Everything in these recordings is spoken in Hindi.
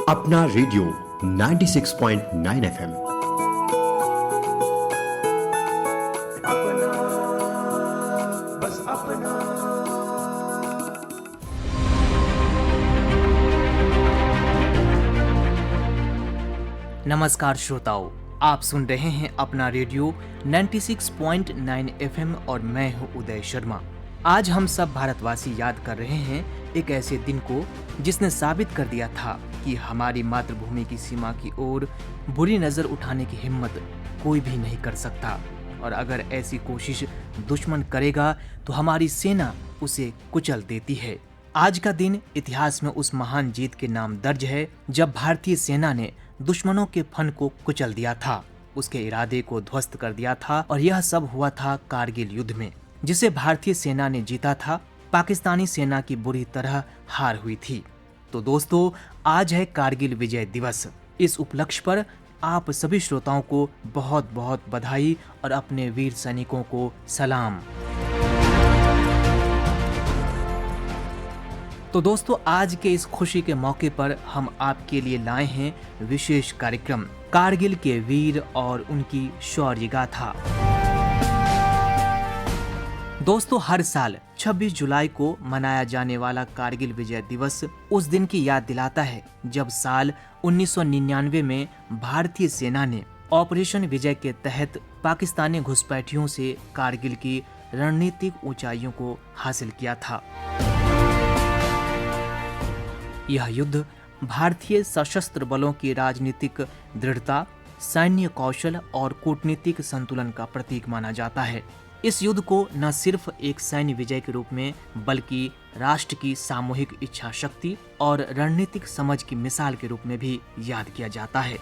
अपना रेडियो 96.9 एफएम। अपना, बस अपना। नमस्कार श्रोताओं, आप सुन रहे हैं अपना रेडियो 96.9 एफएम और मैं हूं उदय शर्मा। आज हम सब भारतवासी याद कर रहे हैं एक ऐसे दिन को जिसने साबित कर दिया था कि हमारी मातृभूमि की सीमा की ओर बुरी नजर उठाने की हिम्मत कोई भी नहीं कर सकता, और अगर ऐसी कोशिश दुश्मन करेगा तो हमारी सेना उसे कुचल देती है। आज का दिन इतिहास में उस महान जीत के नाम दर्ज है जब भारतीय सेना ने दुश्मनों के फन को कुचल दिया था, उसके इरादे को ध्वस्त कर दिया था, और यह सब हुआ था कारगिल युद्ध में, जिसे भारतीय सेना ने जीता था। पाकिस्तानी सेना की बुरी तरह हार हुई थी। तो दोस्तों, आज है कारगिल विजय दिवस। इस उपलक्ष्य पर आप सभी श्रोताओं को बहुत बहुत बधाई और अपने वीर सैनिकों को सलाम। तो दोस्तों, आज के इस खुशी के मौके पर हम आपके लिए लाए हैं विशेष कार्यक्रम कारगिल के वीर और उनकी शौर्य गाथा। दोस्तों, हर साल 26 जुलाई को मनाया जाने वाला कारगिल विजय दिवस उस दिन की याद दिलाता है जब साल 1999 में भारतीय सेना ने ऑपरेशन विजय के तहत पाकिस्तानी घुसपैठियों से कारगिल की रणनीतिक ऊंचाइयों को हासिल किया था। यह युद्ध भारतीय सशस्त्र बलों की राजनीतिक दृढ़ता, सैन्य कौशल और कूटनीतिक संतुलन का प्रतीक माना जाता है। इस युद्ध को न सिर्फ एक सैन्य विजय के रूप में बल्कि राष्ट्र की सामूहिक इच्छा शक्ति और रणनीतिक समझ की मिसाल के रूप में भी याद किया जाता है।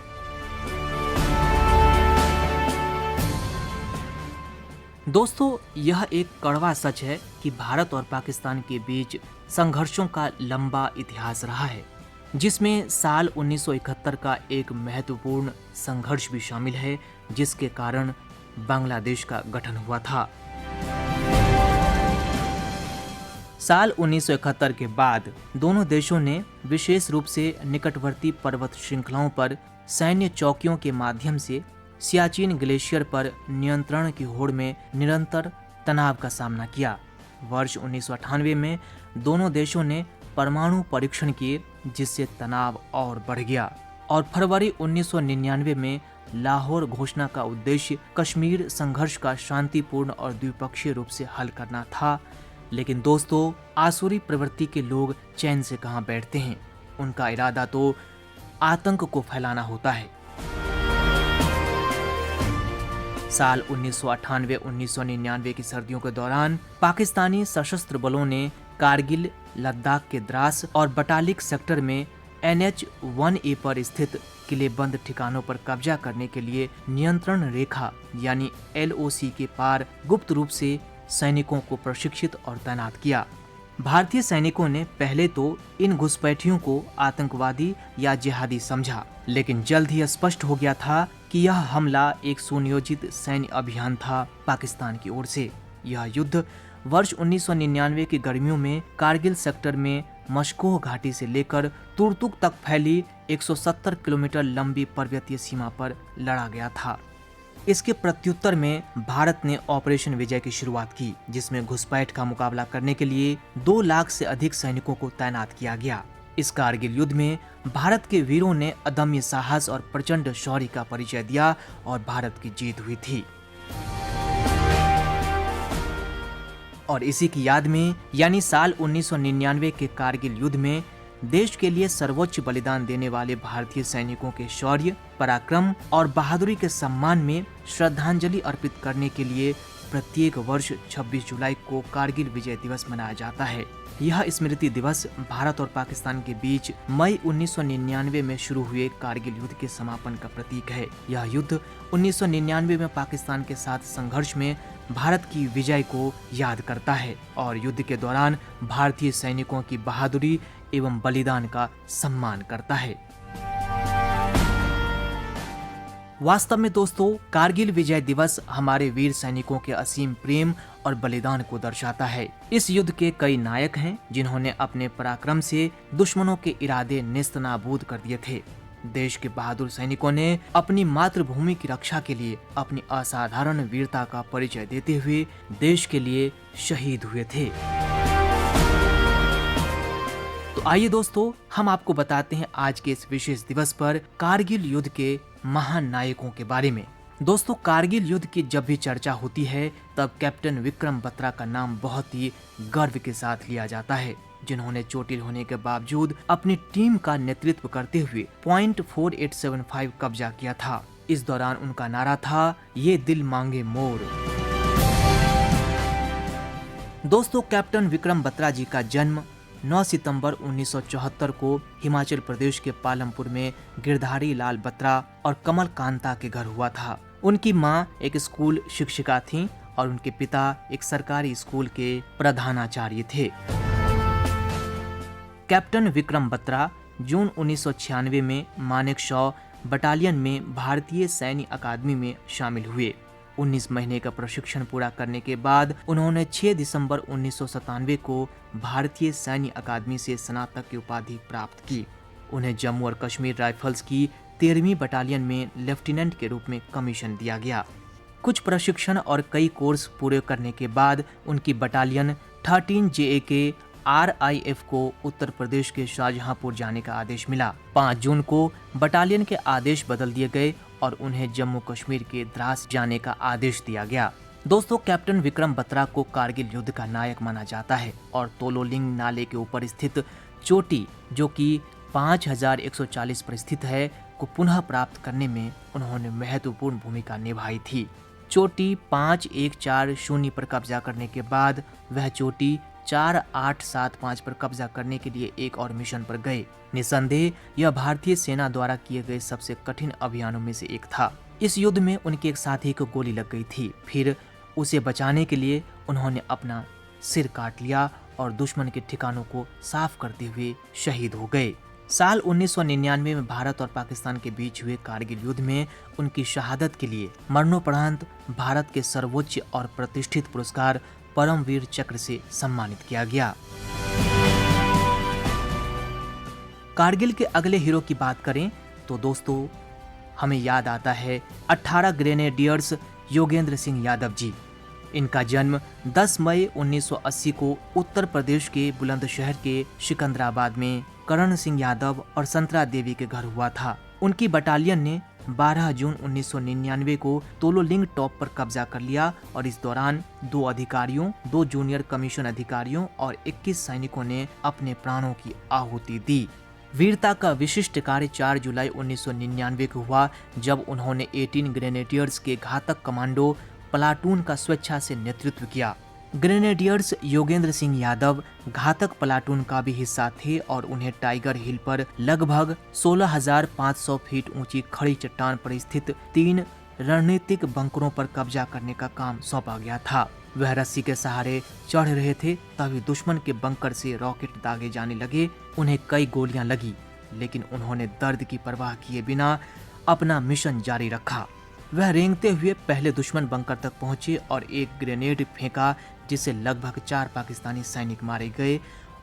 दोस्तों, यह एक कड़वा सच है कि भारत और पाकिस्तान के बीच संघर्षों का लंबा इतिहास रहा है, जिसमें साल 1971 का एक महत्वपूर्ण संघर्ष भी शामिल है, जिसके कारण बांग्लादेश का गठन हुआ था। साल 1971 के बाद दोनों देशों ने विशेष रूप से निकटवर्ती पर्वत श्रृंखलाओं पर सैन्य चौकियों के माध्यम से सियाचिन ग्लेशियर पर नियंत्रण की होड़ में निरंतर तनाव का सामना किया। वर्ष 1998 में दोनों देशों ने परमाणु परीक्षण किए, जिससे तनाव और बढ़ गया, और फरवरी 1999 में लाहौर घोषणा का उद्देश्य कश्मीर संघर्ष का शांतिपूर्ण और द्विपक्षीय रूप से हल करना था। लेकिन दोस्तों, आसुरी प्रवृत्ति के लोग चैन से कहां बैठते हैं। उनका इरादा तो आतंक को फैलाना होता है। साल 1998-1999 की सर्दियों के दौरान पाकिस्तानी सशस्त्र बलों ने कारगिल, लद्दाख के द्रास और बटालिक सेक्टर में NH-1A पर स्थित किलेबंद ठिकानों पर कब्जा करने के लिए नियंत्रण रेखा यानी LOC के पार गुप्त रूप से सैनिकों को प्रशिक्षित और तैनात किया। भारतीय सैनिकों ने पहले तो इन घुसपैठियों को आतंकवादी या जिहादी समझा, लेकिन जल्द ही स्पष्ट हो गया था कि यह हमला एक सुनियोजित सैन्य अभियान था पाकिस्तान की ओर से। यह युद्ध वर्ष 1999 की गर्मियों में कारगिल सेक्टर में मशकोह घाटी से लेकर तुर्तुक तक फैली 170 किलोमीटर लंबी पर्वतीय सीमा पर लड़ा गया था। इसके प्रत्युत्तर में भारत ने ऑपरेशन विजय की शुरुआत की, जिसमें घुसपैठ का मुकाबला करने के लिए 2 लाख से अधिक सैनिकों को तैनात किया गया। इस कारगिल युद्ध में भारत के वीरों ने अदम्य साहस और प्रचंड शौर्य का परिचय दिया और भारत की जीत हुई थी। और इसी की याद में यानी साल 1999 के कारगिल युद्ध में देश के लिए सर्वोच्च बलिदान देने वाले भारतीय सैनिकों के शौर्य, पराक्रम और बहादुरी के सम्मान में श्रद्धांजलि अर्पित करने के लिए प्रत्येक वर्ष 26 जुलाई को कारगिल विजय दिवस मनाया जाता है। यह स्मृति दिवस भारत और पाकिस्तान के बीच मई 1999 में शुरू हुए कारगिल युद्ध के समापन का प्रतीक है। यह युद्ध 1999 में पाकिस्तान के साथ संघर्ष में भारत की विजय को याद करता है और युद्ध के दौरान भारतीय सैनिकों की बहादुरी एवं बलिदान का सम्मान करता है। वास्तव में दोस्तों, कारगिल विजय दिवस हमारे वीर सैनिकों के असीम प्रेम और बलिदान को दर्शाता है। इस युद्ध के कई नायक हैं जिन्होंने अपने पराक्रम से दुश्मनों के इरादे नेस्तनाबूद कर दिए थे। देश के बहादुर सैनिकों ने अपनी मातृभूमि की रक्षा के लिए अपनी असाधारण वीरता का परिचय देते हुए देश के लिए शहीद हुए थे। तो आइए दोस्तों, हम आपको बताते हैं आज के इस विशेष दिवस पर कारगिल युद्ध के महान नायकों के बारे में। दोस्तों, कारगिल युद्ध की जब भी चर्चा होती है तब कैप्टन विक्रम बत्रा का नाम बहुत ही गर्व के साथ लिया जाता है, जिन्होंने चोटिल होने के बावजूद अपनी टीम का नेतृत्व करते हुए पॉइंट 4875 कब्जा किया था। इस दौरान उनका नारा था, ये दिल मांगे मोर। दोस्तों, कैप्टन विक्रम बत्रा जी का जन्म 9 सितंबर 1974 को हिमाचल प्रदेश के पालमपुर में गिरधारी लाल बत्रा और कमल कांता के घर हुआ था। उनकी मां एक स्कूल शिक्षिका थीं और उनके पिता एक सरकारी स्कूल के प्रधानाचार्य थे। कैप्टन विक्रम बत्रा जून 1996 में मानेकशॉ बटालियन में भारतीय सैन्य अकादमी में शामिल हुए। 19 महीने का प्रशिक्षण पूरा करने के बाद उन्होंने 6 दिसंबर 1997 को भारतीय सैन्य अकादमी से स्नातक की उपाधि प्राप्त की। उन्हें जम्मू और कश्मीर राइफल्स की 13वीं बटालियन में लेफ्टिनेंट के रूप में कमीशन दिया गया। कुछ प्रशिक्षण और कई कोर्स पूरे करने के बाद उनकी बटालियन 13 JAK RIF को उत्तर प्रदेश के शाहजहांपुर जाने का आदेश मिला। 5 जून को बटालियन के आदेश बदल दिए गए और उन्हें जम्मू कश्मीर के द्रास जाने का आदेश दिया गया। दोस्तों, कैप्टन विक्रम बत्रा को कारगिल युद्ध का नायक माना जाता है और तोलोलिंग नाले के ऊपर स्थित चोटी, जो कि 5140 पर स्थित है, को पुनः प्राप्त करने में उन्होंने महत्वपूर्ण भूमिका निभाई थी। चोटी 5140 पर कब्जा करने के बाद वह चोटी 4875 पर कब्जा करने के लिए एक और मिशन पर गए। निसंदेह यह भारतीय सेना द्वारा किए गए सबसे कठिन अभियानों में से एक था। इस युद्ध में उनके एक साथी को गोली लग गई थी। फिर उसे बचाने के लिए उन्होंने अपना सिर काट लिया और दुश्मन के ठिकानों को साफ करते हुए शहीद हो गए। साल 1999 में भारत और पाकिस्तान के बीच हुए कारगिल युद्ध में उनकी शहादत के लिए मरणोपरांत भारत के सर्वोच्च और प्रतिष्ठित पुरस्कार परमवीर चक्र से सम्मानित किया गया। कारगिल के अगले हीरो की बात करें तो दोस्तों, हमें याद आता है 18 ग्रेनेडियर्स योगेंद्र सिंह यादव जी। इनका जन्म 10 मई 1980 को उत्तर प्रदेश के बुलंदशहर के सिकंदराबाद में करण सिंह यादव और संतरा देवी के घर हुआ था। उनकी बटालियन ने 12 जून 1999 को तोलोलिंग टॉप पर कब्जा कर लिया और इस दौरान 2 अधिकारियों, 2 जूनियर कमीशन अधिकारियों और 21 सैनिकों ने अपने प्राणों की आहुति दी। वीरता का विशिष्ट कार्य 4 जुलाई 1999 को हुआ, जब उन्होंने 18 ग्रेनेडियर्स के घातक कमांडो प्लाटून का स्वेच्छा से नेतृत्व किया। ग्रेनेडियर्स योगेंद्र सिंह यादव घातक प्लाटून का भी हिस्सा थे और उन्हें टाइगर हिल पर लगभग 16,500 फीट ऊंची खड़ी चट्टान पर स्थित 3 रणनीतिक बंकरों पर कब्जा करने का काम सौंपा गया था। वह रस्सी के सहारे चढ़ रहे थे, तभी दुश्मन के बंकर से रॉकेट दागे जाने लगे। उन्हें कई गोलियां लगी, लेकिन उन्होंने दर्द की परवाह किए बिना अपना मिशन जारी रखा। वह रेंगते हुए पहले दुश्मन बंकर तक पहुंचे और एक ग्रेनेड फेंका, जिससे लगभग 4 पाकिस्तानी सैनिक मारे गए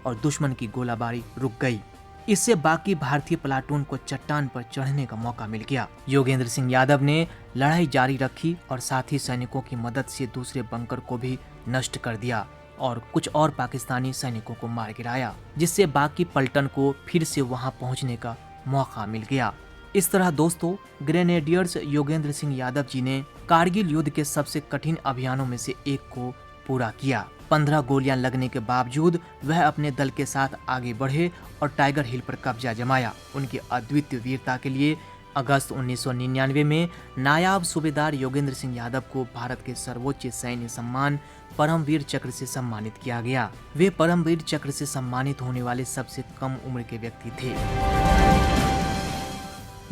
और दुश्मन की गोलाबारी रुक गई। इससे बाकी भारतीय प्लाटून को चट्टान पर चढ़ने का मौका मिल गया। योगेंद्र सिंह यादव ने लड़ाई जारी रखी और साथ ही सैनिकों की मदद से दूसरे बंकर को भी नष्ट कर दिया और कुछ और पाकिस्तानी सैनिकों को मार गिराया, जिससे बाकी पलटन को फिर से वहां पहुंचने का मौका मिल गया। इस तरह दोस्तों, ग्रेनेडियर्स योगेंद्र सिंह यादव जी ने कारगिल युद्ध के सबसे कठिन अभियानों में से एक को पूरा किया। 15 गोलियां लगने के बावजूद वह अपने दल के साथ आगे बढ़े और टाइगर हिल पर कब्जा जमाया। उनकी अद्वितीय वीरता के लिए अगस्त 1999 में नायाब सूबेदार योगेंद्र सिंह यादव को भारत के सर्वोच्च सैन्य सम्मान परमवीर चक्र से सम्मानित किया गया। वे परमवीर चक्र से सम्मानित होने वाले सबसे कम उम्र के व्यक्ति थे।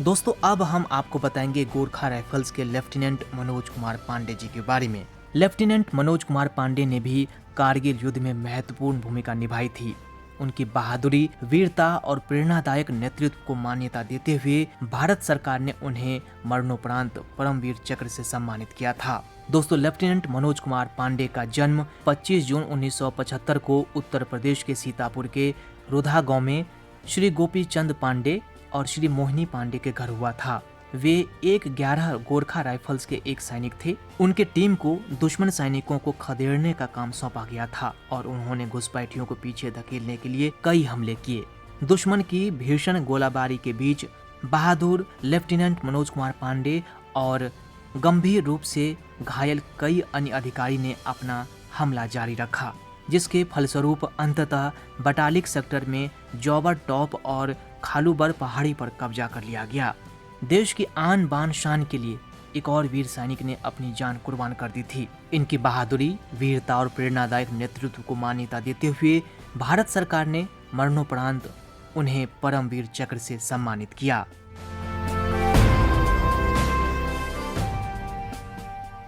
दोस्तों, अब हम आपको बताएंगे गोरखा राइफल्स के लेफ्टिनेंट मनोज कुमार पांडे जी के बारे में। लेफ्टिनेंट मनोज कुमार पांडे ने भी कारगिल युद्ध में महत्वपूर्ण भूमिका निभाई थी। उनकी बहादुरी, वीरता और प्रेरणादायक नेतृत्व को मान्यता देते हुए भारत सरकार ने उन्हें मरणोपरांत परमवीर चक्र से सम्मानित किया था। दोस्तों, लेफ्टिनेंट मनोज कुमार पांडे का जन्म 25 जून 1975 को उत्तर प्रदेश के सीतापुर के रुधा गांव में श्री गोपी चंद पांडे और श्री मोहिनी पांडे के घर हुआ था। वे 11 गोरखा राइफल्स के एक सैनिक थे। उनके टीम को दुश्मन सैनिकों को खदेड़ने का काम सौंपा गया था और उन्होंने घुसपैठियों को पीछे धकेलने के लिए कई हमले किए। दुश्मन की भीषण गोलाबारी के बीच बहादुर लेफ्टिनेंट मनोज कुमार पांडे और गंभीर रूप से घायल कई अन्य अधिकारी ने अपना हमला जारी रखा, जिसके फलस्वरूप अंततः बटालिक सेक्टर में जौबर टॉप और खालूबर पहाड़ी पर कब्जा कर लिया गया। देश की आन बान शान के लिए एक और वीर सैनिक ने अपनी जान कुर्बान कर दी थी। इनकी बहादुरी, वीरता और प्रेरणादायक नेतृत्व को मान्यता देते हुए भारत सरकार ने मरणोपरांत उन्हें परमवीर चक्र से सम्मानित किया।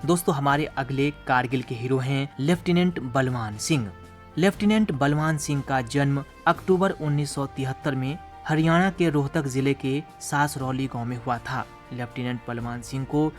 दोस्तों, हमारे अगले कारगिल के हीरो हैं लेफ्टिनेंट बलवान सिंह। लेफ्टिनेंट बलवान सिंह का जन्म अक्टूबर 1973 में हरियाणा के रोहतक जिले के सासरौली गांव में हुआ था। लेफ्टिनेंट बलवान सिंह को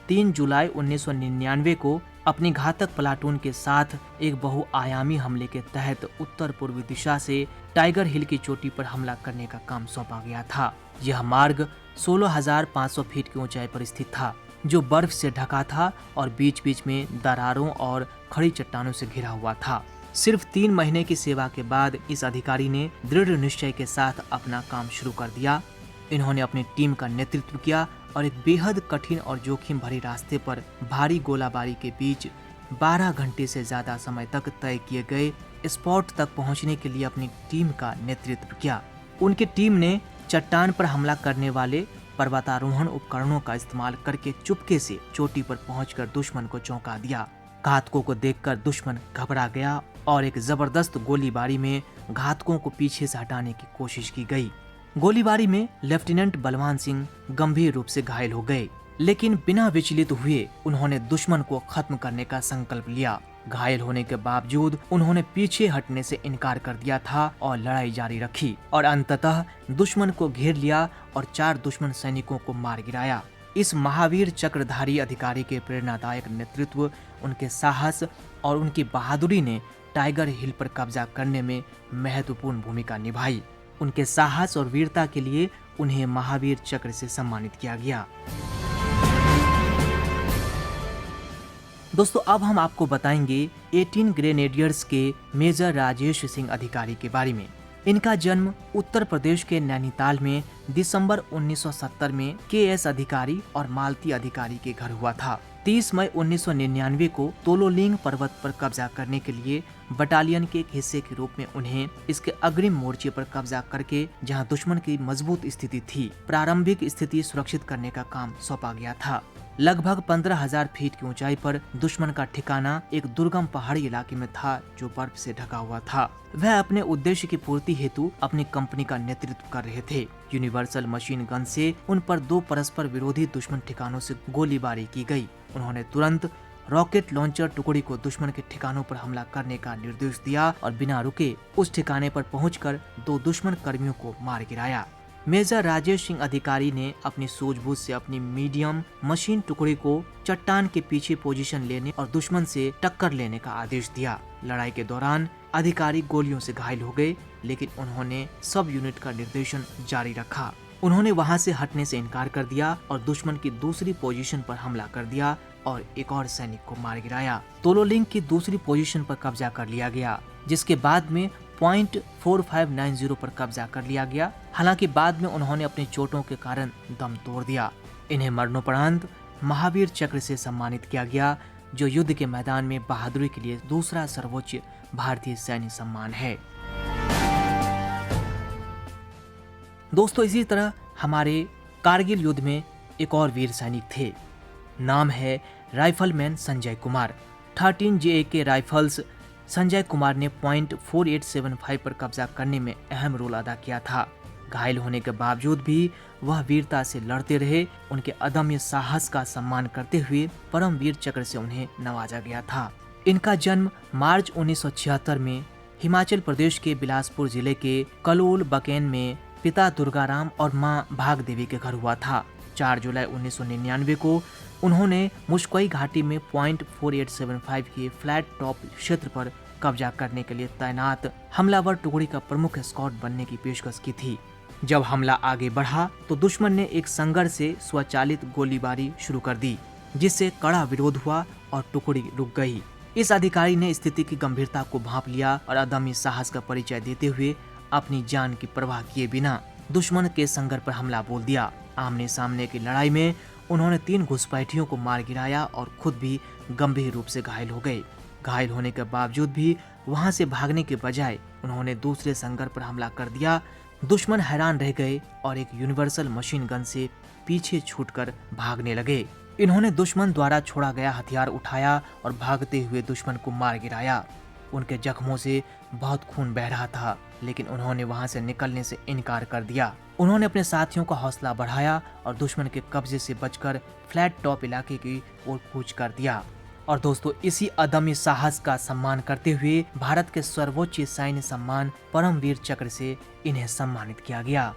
3 जुलाई 1999 को अपनी घातक प्लाटून के साथ एक बहुआयामी हमले के तहत उत्तर पूर्वी दिशा से टाइगर हिल की चोटी पर हमला करने का काम सौंपा गया था। यह मार्ग 16,500 फीट की ऊंचाई पर स्थित था, जो बर्फ से ढका था और बीच बीच में दरारों और खड़ी चट्टानों से घिरा हुआ था। सिर्फ 3 महीने की सेवा के बाद इस अधिकारी ने दृढ़ निश्चय के साथ अपना काम शुरू कर दिया। इन्होंने अपनी टीम का नेतृत्व किया और एक बेहद कठिन और जोखिम भरी रास्ते पर भारी गोलाबारी के बीच 12 घंटे से ज्यादा समय तक तय किए गए स्पॉट तक पहुंचने के लिए अपनी टीम का नेतृत्व किया। उनकी टीम ने चट्टान पर हमला करने वाले पर्वतारोहण उपकरणों का इस्तेमाल करके चुपके से चोटी पर पहुंचकर दुश्मन को चौंका दिया। घातकों को देखकर दुश्मन घबरा गया और एक जबरदस्त गोलीबारी में घातकों को पीछे से हटाने की कोशिश की गई। गोलीबारी में लेफ्टिनेंट बलवान सिंह गंभीर रूप से घायल हो गए, लेकिन बिना विचलित हुए उन्होंने दुश्मन को खत्म करने का संकल्प लिया। घायल होने के बावजूद उन्होंने पीछे हटने से इनकार कर दिया था और लड़ाई जारी रखी और अंततः दुश्मन को घेर लिया और 4 दुश्मन सैनिकों को मार गिराया। इस महावीर चक्रधारी अधिकारी के प्रेरणादायक नेतृत्व, उनके साहस और उनकी बहादुरी ने टाइगर हिल पर कब्जा करने में महत्वपूर्ण भूमिका निभाई। उनके साहस और वीरता के लिए उन्हें महावीर चक्र से सम्मानित किया गया। दोस्तों, अब हम आपको बताएंगे 18 ग्रेनेडियर्स के मेजर राजेश सिंह अधिकारी के बारे में। इनका जन्म उत्तर प्रदेश के नैनीताल में दिसंबर 1970 में KS अधिकारी और मालती अधिकारी के घर हुआ था। 30 मई 1999 को तोलोलिंग पर्वत पर कब्जा करने के लिए बटालियन के एक हिस्से के रूप में उन्हें इसके अग्रिम मोर्चे पर कब्जा करके, जहां दुश्मन की मजबूत स्थिति थी, प्रारंभिक स्थिति सुरक्षित करने का काम सौंपा गया था। लगभग 15,000 फीट की ऊंचाई पर दुश्मन का ठिकाना एक दुर्गम पहाड़ी इलाके में था, जो बर्फ से ढका हुआ था। वह अपने उद्देश्य की पूर्ति हेतु अपनी कंपनी का नेतृत्व कर रहे थे। यूनिवर्सल मशीन गन से उन पर 2 परस्पर विरोधी दुश्मन ठिकानों से गोलीबारी की गई। उन्होंने तुरंत रॉकेट लॉन्चर टुकड़ी को दुश्मन के ठिकानों पर हमला करने का निर्देश दिया और बिना रुके उस ठिकाने पर पहुंचकर 2 दुश्मन कर्मियों को मार गिराया। मेजर राजेश सिंह अधिकारी ने अपनी सूझबूझ से अपनी मीडियम मशीन टुकड़ी को चट्टान के पीछे पोजीशन लेने और दुश्मन से टक्कर लेने का आदेश दिया। लड़ाई के दौरान अधिकारी गोलियों से घायल हो गए, लेकिन उन्होंने सब यूनिट का निर्देशन जारी रखा। उन्होंने वहां से हटने से इनकार कर दिया और दुश्मन की दूसरी पोजीशन पर हमला कर दिया और एक और सैनिक को मार गिराया। तोलोलिंग की दूसरी पोजीशन पर कब्जा कर लिया गया, जिसके बाद में पॉइंट 4590 पर कब्जा कर लिया गया। हालांकि बाद में उन्होंने अपनी चोटों के कारण दम तोड़ दिया। इन्हें मरणोपरांत महावीर चक्र से सम्मानित किया गया, जो युद्ध के मैदान में बहादुरी के लिए दूसरा सर्वोच्च भारतीय सैन्य सम्मान है। दोस्तों, इसी तरह हमारे कारगिल युद्ध में एक और वीर सैनिक थे। नाम है rifleman Sanjay Kumar. 13 JAK rifles Sanjay Kumar ने पॉइंट 4875 पर कब्जा करने में अहम रोल अदा किया था। घायल होने के बावजूद भी वह वीरता से लड़ते रहे। उनके अदम्य साहस का सम्मान करते हुए परमवीर चक्र से उन्हें नवाजा गया था। इनका जन्म मार्च 1976 में हिमाचल प्रदेश के बिलासपुर जिले के कलोल बकेन में पिता दुर्गाराम और मां भाग देवी के घर हुआ था। 4 जुलाई 1999 को उन्होंने मुश्कोई घाटी में .4875 के फ्लैट टॉप क्षेत्र पर कब्जा करने के लिए तैनात हमलावर टुकड़ी का प्रमुख स्कॉट बनने की पेशकश की थी। जब हमला आगे बढ़ा तो दुश्मन ने एक संघर्ष से स्वचालित गोलीबारी शुरू कर दी, जिससे कड़ा विरोध हुआ और टुकड़ी रुक गई। इस अधिकारी ने स्थिति की गंभीरता को भांप लिया और अदम्य साहस का परिचय देते हुए अपनी जान की परवाह किए बिना दुश्मन के संघर्ष पर हमला बोल दिया। आमने सामने की लड़ाई में उन्होंने 3 घुसपैठियों को मार गिराया और खुद भी गंभीर रूप से घायल हो गए। घायल होने के बावजूद भी वहां से भागने के बजाय उन्होंने दूसरे संघर्ष पर हमला कर दिया। दुश्मन हैरान रह गए और एक यूनिवर्सल मशीन गन से पीछे छूटकर भागने लगे। इन्होंने दुश्मन द्वारा छोड़ा गया हथियार उठाया और भागते हुए दुश्मन को मार गिराया। उनके जख्मों से बहुत खून बह रहा था, लेकिन उन्होंने वहां से निकलने से इनकार कर दिया। उन्होंने अपने साथियों का हौसला बढ़ाया और दुश्मन के कब्जे से बचकर फ्लैट टॉप इलाके की ओर कूच कर दिया। और दोस्तों, इसी अदम्य साहस का सम्मान करते हुए भारत के सर्वोच्च सैन्य सम्मान परमवीर चक्र से इन्हें सम्मानित किया गया।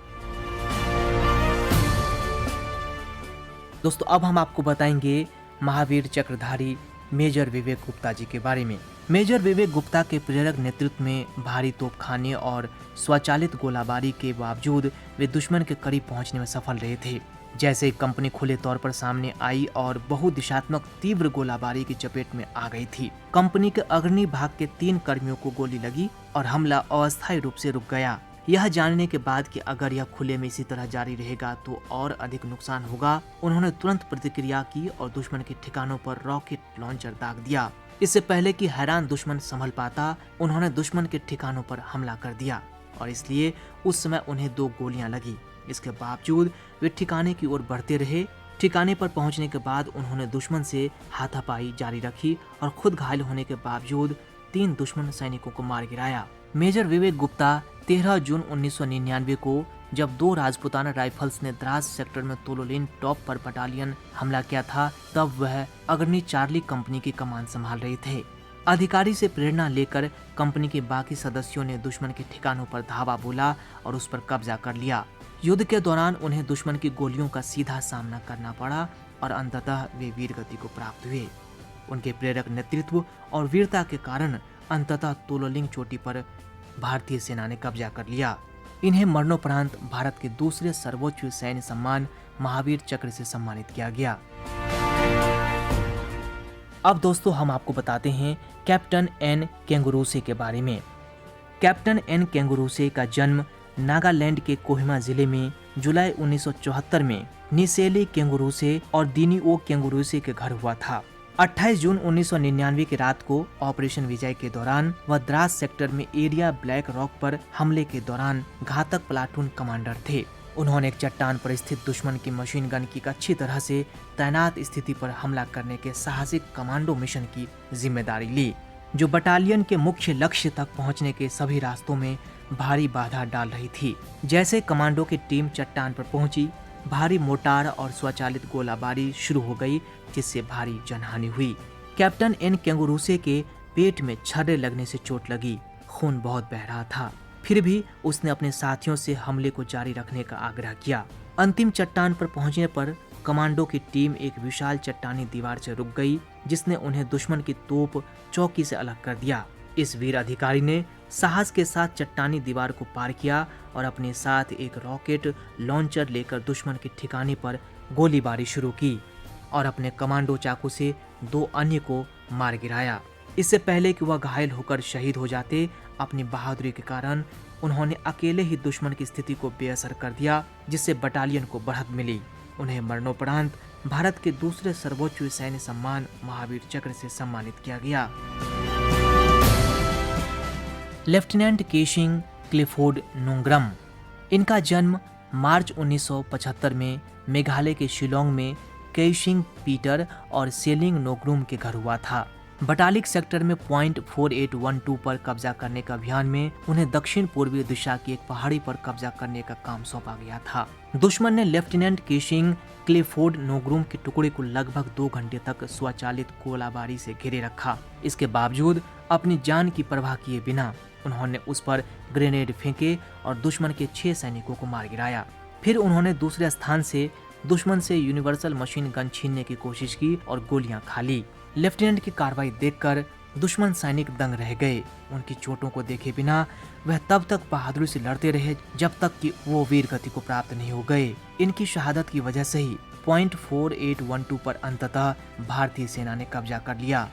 दोस्तों, अब हम आपको बताएंगे महावीर चक्रधारी मेजर विवेक गुप्ता जी के बारे में। मेजर विवेक गुप्ता के प्रेरक नेतृत्व में भारी तोपखाने और स्वचालित गोलाबारी के बावजूद वे दुश्मन के करीब पहुंचने में सफल रहे थे। जैसे ही कंपनी खुले तौर पर सामने आई और बहुदिशात्मक तीव्र गोलाबारी की चपेट में आ गई थी। कंपनी के अग्रणी भाग के 3 कर्मियों को गोली लगी और हमला अस्थायी रूप से रुक गया। यह जानने के बाद कि अगर यह खुले में इसी तरह जारी रहेगा तो और अधिक नुकसान होगा, उन्होंने तुरंत प्रतिक्रिया की और दुश्मन के ठिकानों पर रॉकेट लॉन्चर दाग दिया। इससे पहले कि हैरान दुश्मन संभल पाता, उन्होंने दुश्मन के ठिकानों पर हमला कर दिया और इसलिए उस समय उन्हें 2 गोलियां लगी। इसके बावजूद वे ठिकाने की ओर बढ़ते रहे। ठिकाने पर पहुंचने के बाद उन्होंने दुश्मन से हाथापाई जारी रखी और खुद घायल होने के बावजूद 3 दुश्मन सैनिकों को मार गिराया। मेजर विवेक गुप्ता 13 जून 1999 को जब 2 राजपुताना राइफल्स ने द्रास सेक्टर में तोलोलिन टॉप पर बटालियन हमला किया था, तब वह अग्रणी चार्ली कंपनी की कमान संभाल रहे थे। अधिकारी से प्रेरणा लेकर कंपनी के बाकी सदस्यों ने दुश्मन के ठिकानों पर धावा बोला और उस पर कब्जा कर लिया। युद्ध के दौरान उन्हें दुश्मन की गोलियों का सीधा सामना करना पड़ा और अंततः वे वीर गति को प्राप्त हुए। उनके प्रेरक नेतृत्व और वीरता के कारण अंततः तोलोलिंग चोटी पर भारतीय सेना ने कब्जा कर लिया। इन्हें मरणोपरांत भारत के दूसरे सर्वोच्च सैन्य सम्मान महावीर चक्र से सम्मानित किया गया। अब दोस्तों, हम आपको बताते हैं कैप्टन एन केंगुरुसे के बारे में। कैप्टन एन केंगुरुसे का जन्म नागालैंड के कोहिमा जिले में जुलाई 1974 में निसेली केंगुरुसे और दिनिओ केंगुरुसे के घर हुआ था। 28 जून 1999 की रात को ऑपरेशन विजय के दौरान वह द्रास सेक्टर में एरिया ब्लैक रॉक पर हमले के दौरान घातक प्लाटून कमांडर थे। उन्होंने एक चट्टान पर स्थित दुश्मन की मशीन गन की अच्छी तरह से तैनात स्थिति पर हमला करने के साहसिक कमांडो मिशन की जिम्मेदारी ली, जो बटालियन के मुख्य लक्ष्य तक पहुंचने के सभी रास्तों में भारी बाधा डाल रही थी। जैसे कमांडो की टीम चट्टान पर पहुंची, भारी मोर्टार और स्वचालित गोलाबारी शुरू हो गई, जिससे भारी जनहानि हुई। कैप्टन एन केंगुरुसे के पेट में छर्रे लगने से चोट लगी। खून बहुत बह रहा था, फिर भी उसने अपने साथियों से हमले को जारी रखने का आग्रह किया। अंतिम चट्टान पर पहुंचने पर कमांडो की टीम एक विशाल चट्टानी दीवार से रुक गई, जिसने उन्हें दुश्मन की तोप चौकी से अलग कर दिया। इस वीर अधिकारी ने साहस के साथ चट्टानी दीवार को पार किया और अपने साथ एक रॉकेट लॉन्चर लेकर दुश्मन के ठिकाने पर गोलीबारी शुरू की और अपने कमांडो चाकू से 2 अन्य को मार गिराया। इससे पहले कि वह घायल होकर शहीद हो जाते, अपनी बहादुरी के कारण उन्होंने अकेले ही दुश्मन की स्थिति को बेअसर कर दिया, जिससे बटालियन को बढ़त मिली। उन्हें मरणोपरांत भारत के दूसरे सर्वोच्च सैन्य सम्मान महावीर चक्र से सम्मानित किया गया। लेफ्टिनेंट केशिंग क्लिफोर्ड नोंग्रम, इनका जन्म मार्च 1975 में मेघालय के शिलोंग में केशिंग पीटर और सेलिंग नोग्रुम के घर हुआ था। बटालिक सेक्टर में .4812 पर कब्जा करने के अभियान में उन्हें दक्षिण पूर्वी दिशा की एक पहाड़ी पर कब्जा करने का काम सौंपा गया था। दुश्मन ने लेफ्टिनेंट केशिंग क्लिफोर्ड नोग्रुम के टुकड़े को लगभग 2 घंटे तक स्वचालित गोलाबारी से घेरे रखा। इसके बावजूद अपनी जान की परवाह किए बिना उन्होंने उस पर ग्रेनेड फेंके और दुश्मन के 6 सैनिकों को मार गिराया। फिर उन्होंने दूसरे स्थान से दुश्मन से यूनिवर्सल मशीन गन छीनने की कोशिश की और गोलियां खा ली। लेफ्टिनेंट की कार्रवाई देखकर दुश्मन सैनिक दंग रह गए। उनकी चोटों को देखे बिना वह तब तक बहादुरी से लड़ते रहे जब तक कि वो वीर गति को प्राप्त नहीं हो गए। इनकी शहादत की वजह से ही पॉइंट 4812 पर अंततः भारतीय सेना ने कब्जा कर लिया।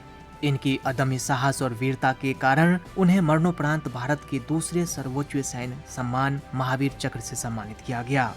इनकी अदम्य साहस और वीरता के कारण उन्हें मरणोपरांत भारत के दूसरे सर्वोच्च सैन्य सम्मान महावीर चक्र से सम्मानित किया गया।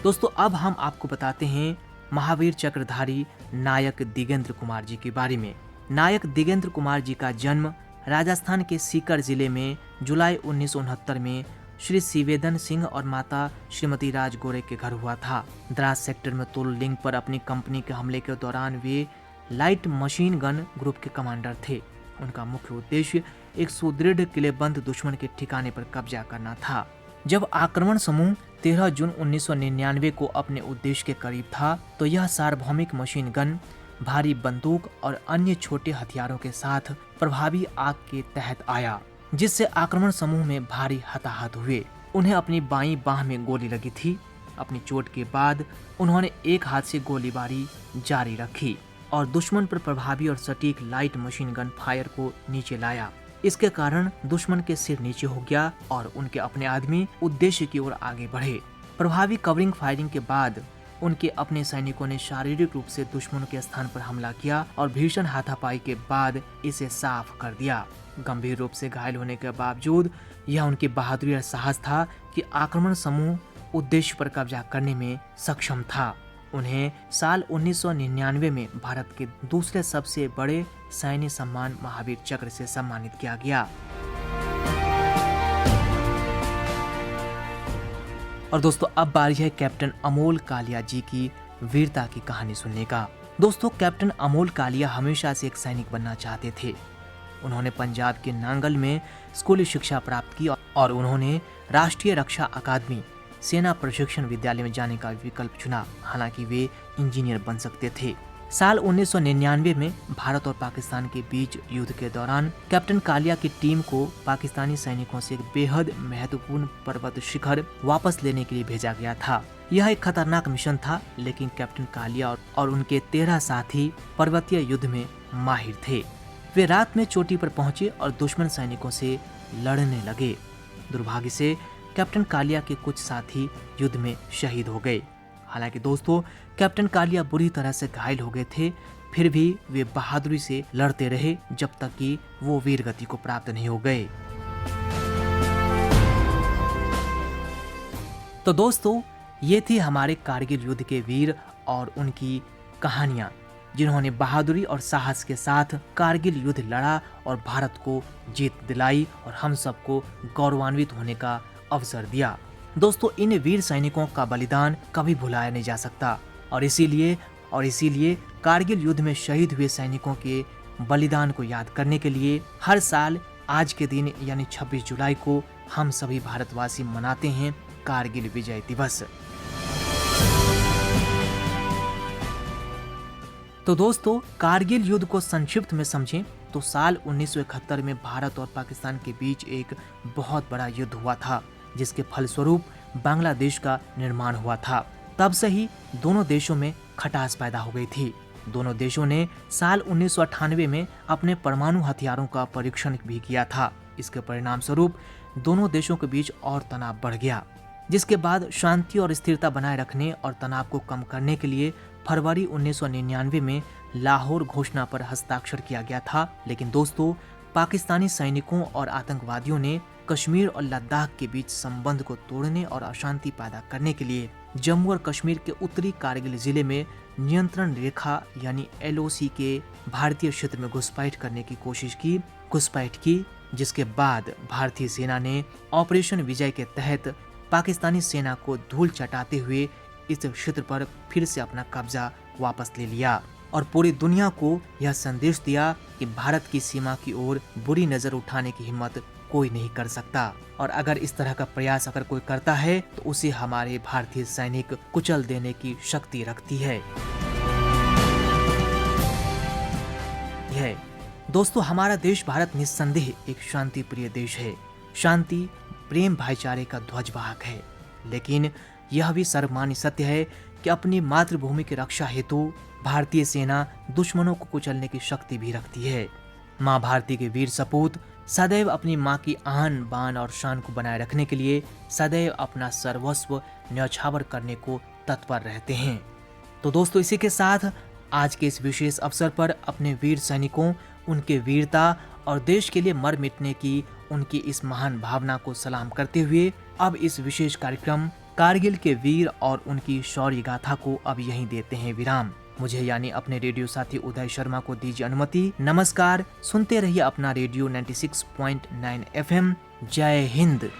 दोस्तों, अब हम आपको बताते हैं महावीर चक्रधारी नायक दिगेंद्र कुमार जी के बारे में। नायक दिगेंद्र कुमार जी का जन्म राजस्थान के सीकर जिले में जुलाई 1969 में श्री शिवेदन सिंह और माता श्रीमती राज गोरे के घर हुआ था। द्रास सेक्टर में तुल लिंग पर अपनी कंपनी के हमले के दौरान वे लाइट मशीन गन ग्रुप के कमांडर थे। उनका मुख्य उद्देश्य एक सुदृढ़ किलेबंद दुश्मन के ठिकाने पर कब्जा करना था। जब आक्रमण समूह 13 जून 1999 को अपने उद्देश्य के करीब था तो यह सार्वभौमिक मशीन गन, भारी बंदूक और अन्य छोटे हथियारों के साथ प्रभावी आग के तहत आया, जिससे आक्रमण समूह में भारी हताहत हुए। उन्हें अपनी बाईं बाह में गोली लगी थी। अपनी चोट के बाद उन्होंने एक हाथ से गोलीबारी जारी रखी और दुश्मन पर प्रभावी और सटीक लाइट मशीन गन फायर को नीचे लाया। इसके कारण दुश्मन के सिर नीचे हो गया और उनके अपने आदमी उद्देश्य की ओर आगे बढ़े। प्रभावी कवरिंग फायरिंग के बाद उनके अपने सैनिकों ने शारीरिक रूप से दुश्मन के स्थान पर हमला किया और भीषण हाथापाई के बाद इसे साफ कर दिया। गंभीर रूप से घायल होने के बावजूद यह उनकी बहादुरी और साहस था कि आक्रमण समूह उद्देश्य पर कब्जा करने में सक्षम था। उन्हें साल 1999 में भारत के दूसरे सबसे बड़े सैन्य सम्मान महावीर चक्र से सम्मानित किया गया। और दोस्तों, अब बारी है कैप्टन अमोल कालिया जी की वीरता की कहानी सुनने का। दोस्तों, कैप्टन अमोल कालिया हमेशा से एक सैनिक बनना चाहते थे। उन्होंने पंजाब के नांगल में स्कूली शिक्षा प्राप्त की और उन्होंने राष्ट्रीय रक्षा अकादमी सेना प्रशिक्षण विद्यालय में जाने का विकल्प चुना। हालांकि वे इंजीनियर बन सकते थे। साल 1999 में भारत और पाकिस्तान के बीच युद्ध के दौरान कैप्टन कालिया की टीम को पाकिस्तानी सैनिकों से एक बेहद महत्वपूर्ण पर्वत शिखर वापस लेने के लिए भेजा गया था। यह एक खतरनाक मिशन था, लेकिन कैप्टन कालिया और उनके 13 साथी पर्वतीय युद्ध में माहिर थे। वे रात में चोटी पर पहुंचे और दुश्मन सैनिकों से लड़ने लगे। दुर्भाग्य से कैप्टन कालिया के कुछ साथी युद्ध में शहीद हो गए। हालांकि दोस्तों, कैप्टन कालिया बुरी तरह से घायल हो गए थे, फिर भी वे बहादुरी से लड़ते रहे जब तक कि वो वीर गति को प्राप्त नहीं हो गए। तो दोस्तों, ये थी हमारे कारगिल युद्ध के वीर और उनकी कहानियां, जिन्होंने बहादुरी और साहस के साथ कारगिल युद्ध लड़ा और भारत को जीत दिलाई और हम सबको गौरवान्वित होने का अवसर दिया। दोस्तों, इन वीर सैनिकों का बलिदान कभी भुलाया नहीं जा सकता और इसीलिए कारगिल युद्ध में शहीद हुए सैनिकों के बलिदान को याद करने के लिए हर साल आज के दिन यानी 26 जुलाई को हम सभी भारतवासी मनाते हैं कारगिल विजय दिवस। तो दोस्तों, कारगिल युद्ध को संक्षिप्त में समझें तो साल 1971 में भारत और पाकिस्तान के बीच एक बहुत बड़ा युद्ध हुआ था, जिसके फलस्वरूप बांग्लादेश का निर्माण हुआ था। तब से ही दोनों देशों में खटास पैदा हो गई थी। दोनों देशों ने साल 1998 में अपने परमाणु हथियारों का परीक्षण भी किया था। इसके परिणाम स्वरूप दोनों देशों के बीच और तनाव बढ़ गया, जिसके बाद शांति और स्थिरता बनाए रखने और तनाव को कम करने के लिए फरवरी 1999 में लाहौर घोषणा पर हस्ताक्षर किया गया था। लेकिन दोस्तों, पाकिस्तानी सैनिकों और आतंकवादियों ने कश्मीर और लद्दाख के बीच संबंध को तोड़ने और अशांति पैदा करने के लिए जम्मू और कश्मीर के उत्तरी कारगिल जिले में नियंत्रण रेखा यानी LOC के भारतीय क्षेत्र में घुसपैठ करने की कोशिश की, जिसके बाद भारतीय सेना ने ऑपरेशन विजय के तहत पाकिस्तानी सेना को धूल चटाते हुए इस क्षेत्र पर फिर से अपना कब्जा वापस ले लिया और पूरी दुनिया को यह संदेश दिया कि भारत की सीमा की ओर बुरी नजर उठाने की हिम्मत कोई नहीं कर सकता और अगर इस तरह का प्रयास अगर कोई करता है तो उसे हमारे भारतीय सैनिक कुचल देने की शक्ति रखती है। दोस्तों, हमारा देश भारत निस्संदेह एक शांति प्रिय देश है। शांति, प्रेम, भाईचारे का ध्वजवाहक है। लेकिन यह भी सर्वमान्य सत्य है कि अपनी मातृभूमि की रक्षा हेतु भारतीय सेना दुश्मनों को कुचलने की शक्ति भी रखती है। माँ भारती के वीर सपूत सदैव अपनी माँ की आन बान और शान को बनाए रखने के लिए सदैव अपना सर्वस्व न्यौछावर करने को तत्पर रहते हैं। तो दोस्तों, इसी के साथ आज के इस विशेष अवसर पर अपने वीर सैनिकों, उनके वीरता और देश के लिए मर मिटने की उनकी इस महान भावना को सलाम करते हुए अब इस विशेष कार्यक्रम कारगिल के वीर और उनकी शौर्य गाथा को अब यहीं देते हैं विराम। मुझे यानी अपने रेडियो साथी उदय शर्मा को दीजिए अनुमति। नमस्कार, सुनते रहिए अपना रेडियो 96.9 FM। जय हिंद।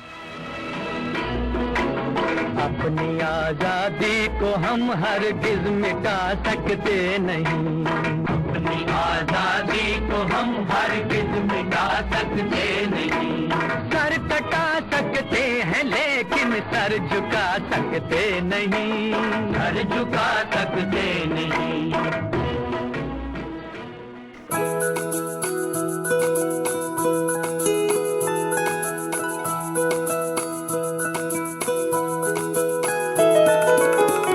अपनी आजादी को हम हरगिज मिटा सकते नहीं, अपनी आजादी को हम हरगिज मिटा सकते नहीं। सर कटा सकते हैं लेकिन सर झुका सकते नहीं, सर झुका सकते नहीं।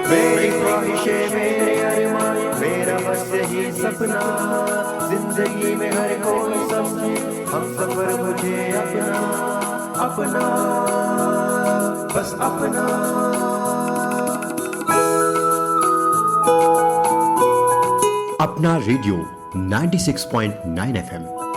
मेरी ख्वाहिशें, मेरे अरमान, मेरा बस यही सपना, जिंदगी में हर कोई समझे हम सफर मुझे अपना, अपना, बस अपना। अपना रेडियो 96.9 FM